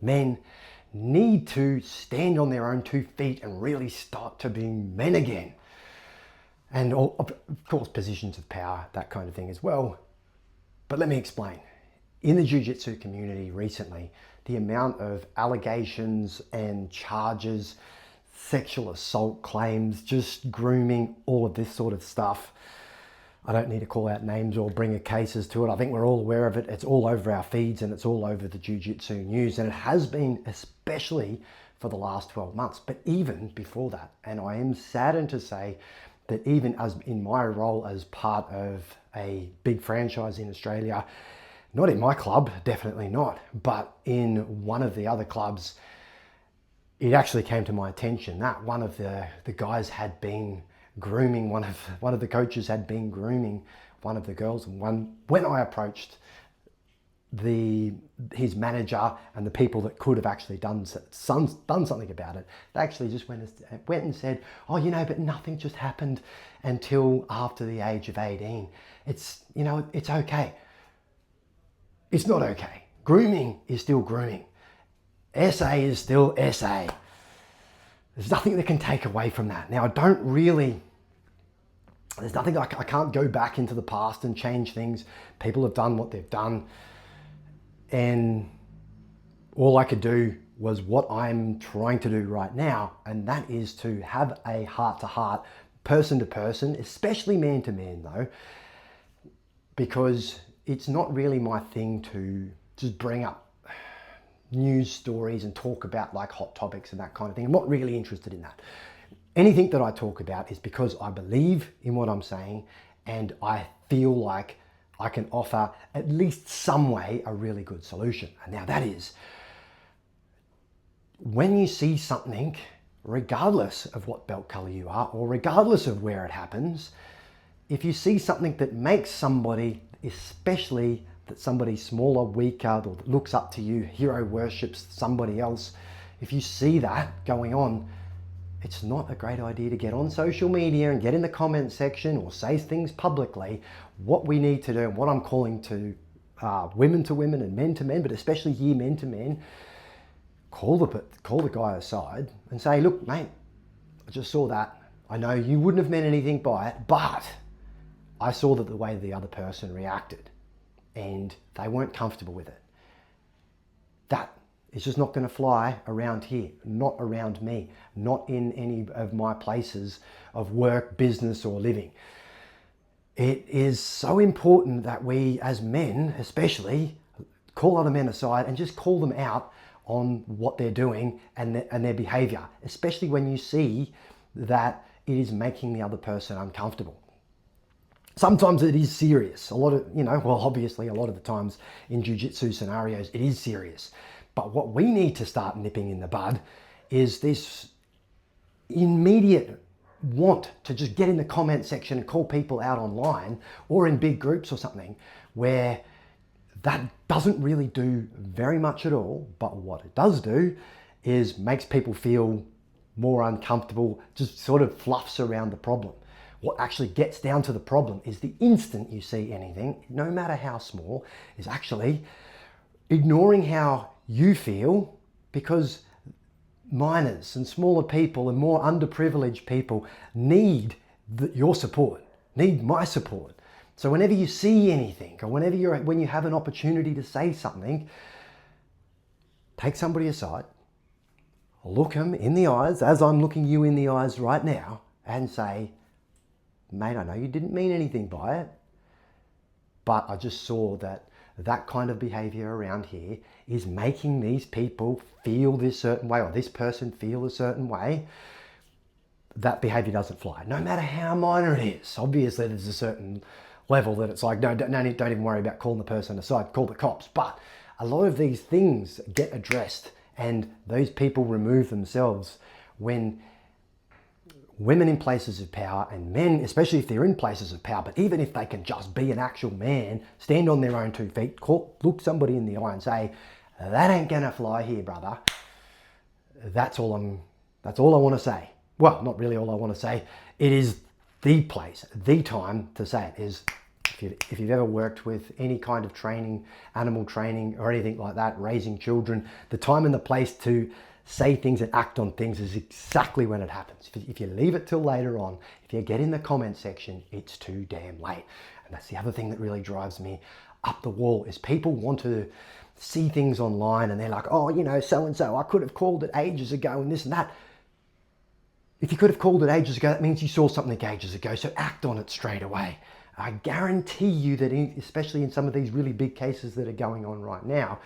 men need to stand on their own 2 feet and really start to be men again. And of course, positions of power, that kind of thing as well. But let me explain. In the Jiu Jitsu community recently, the amount of allegations and charges, sexual assault claims, just grooming, all of this sort of stuff. I don't need to call out names or bring cases to it. I think we're all aware of it. It's all over our feeds and it's all over the Jiu Jitsu news. And it has been especially for the last 12 months, but even before that. And I am saddened to say that even as in my role as part of a big franchise in Australia, not in my club, definitely not, but in one of the other clubs, it actually came to my attention that one of the guys had been grooming, one of the coaches had been grooming one of the girls. And when I approached his manager and the people that could have actually done something about it, they actually just went and said, oh, you know, but nothing just happened until after the age of 18. It's, you know, it's okay. It's not okay. Grooming is still grooming. SA is still SA. There's nothing that can take away from that. Now, there's nothing, I can't go back into the past and change things. People have done what they've done. And all I could do was what I'm trying to do right now. And that is to have a heart-to-heart, person-to-person, especially man-to-man though, because it's not really my thing to just bring up news stories and talk about like hot topics and that kind of thing. I'm not really interested in that. Anything that I talk about is because I believe in what I'm saying and I feel like I can offer at least some way a really good solution. And now that is, when you see something, regardless of what belt color you are or regardless of where it happens, if you see something that makes somebody, especially that somebody smaller, weaker, or that looks up to you, hero worships somebody else, if you see that going on, it's not a great idea to get on social media and get in the comment section or say things publicly. What we need to do, and what I'm calling to women and men to men, but especially here men to men, call the guy aside and say, look, mate, I just saw that. I know you wouldn't have meant anything by it, but I saw that the way the other person reacted and they weren't comfortable with it. That is just not going to fly around here, not around me, not in any of my places of work, business, or living. It is so important that we as men, especially, call other men aside and just call them out on what they're doing and their behavior, especially when you see that it is making the other person uncomfortable. Sometimes it is serious. Obviously a lot of the times in jiu-jitsu scenarios, it is serious. But what we need to start nipping in the bud is this immediate want to just get in the comment section and call people out online or in big groups or something, where that doesn't really do very much at all. But what it does do is makes people feel more uncomfortable, just sort of fluffs around the problem. What actually gets down to the problem is the instant you see anything, no matter how small, is actually ignoring how you feel, because minors and smaller people and more underprivileged people need your support, need my support. So whenever you see anything, or when you have an opportunity to say something, take somebody aside, look them in the eyes, as I'm looking you in the eyes right now, and say, mate, I know you didn't mean anything by it, but I just saw that kind of behavior around here is making these people feel this certain way, or this person feel a certain way. That behavior doesn't fly, no matter how minor it is. Obviously, there's a certain level that it's like, no, don't even worry about calling the person aside, call the cops. But a lot of these things get addressed, and those people remove themselves when women in places of power, and men, especially if they're in places of power, but even if they can just be an actual man, stand on their own 2 feet, look somebody in the eye and say, that ain't gonna fly here, brother. That's all I want to say. Well, not really all I want to say. It is the place, the time to say it is, If you've ever worked with any kind of training, animal training or anything like that, raising children, the time and the place to say things and act on things is exactly when it happens. If you leave it till later on, if you get in the comment section, it's too damn late. And that's the other thing that really drives me up the wall, is people want to see things online and they're like, oh, you know, so-and-so, I could have called it ages ago and this and that. If you could have called it ages ago, that means you saw something ages ago, so act on it straight away. I guarantee you that, especially in some of these really big cases that are going on right now,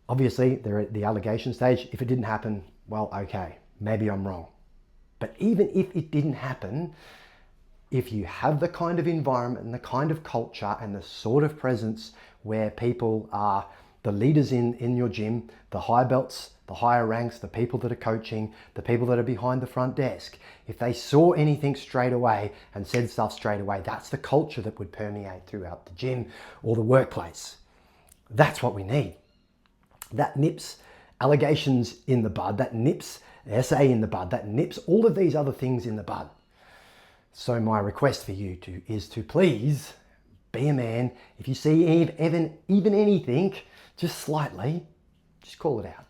obviously they're at the allegation stage. If it didn't happen, well, okay, maybe I'm wrong. But even if it didn't happen, if you have the kind of environment and the kind of culture and the sort of presence where people are the leaders in your gym, the high belts, the higher ranks, the people that are coaching, the people that are behind the front desk, if they saw anything straight away and said stuff straight away, that's the culture that would permeate throughout the gym or the workplace. That's what we need. That nips allegations in the bud, that nips SA in the bud, that nips all of these other things in the bud. So my request for you is to please be a man. If you see even anything, just slightly, just call it out.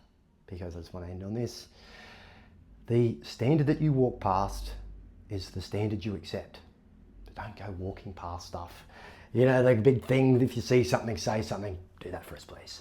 Because I just want to end on this. The standard that you walk past is the standard you accept. But don't go walking past stuff. You know, the big thing, if you see something, say something. Do that for us, please.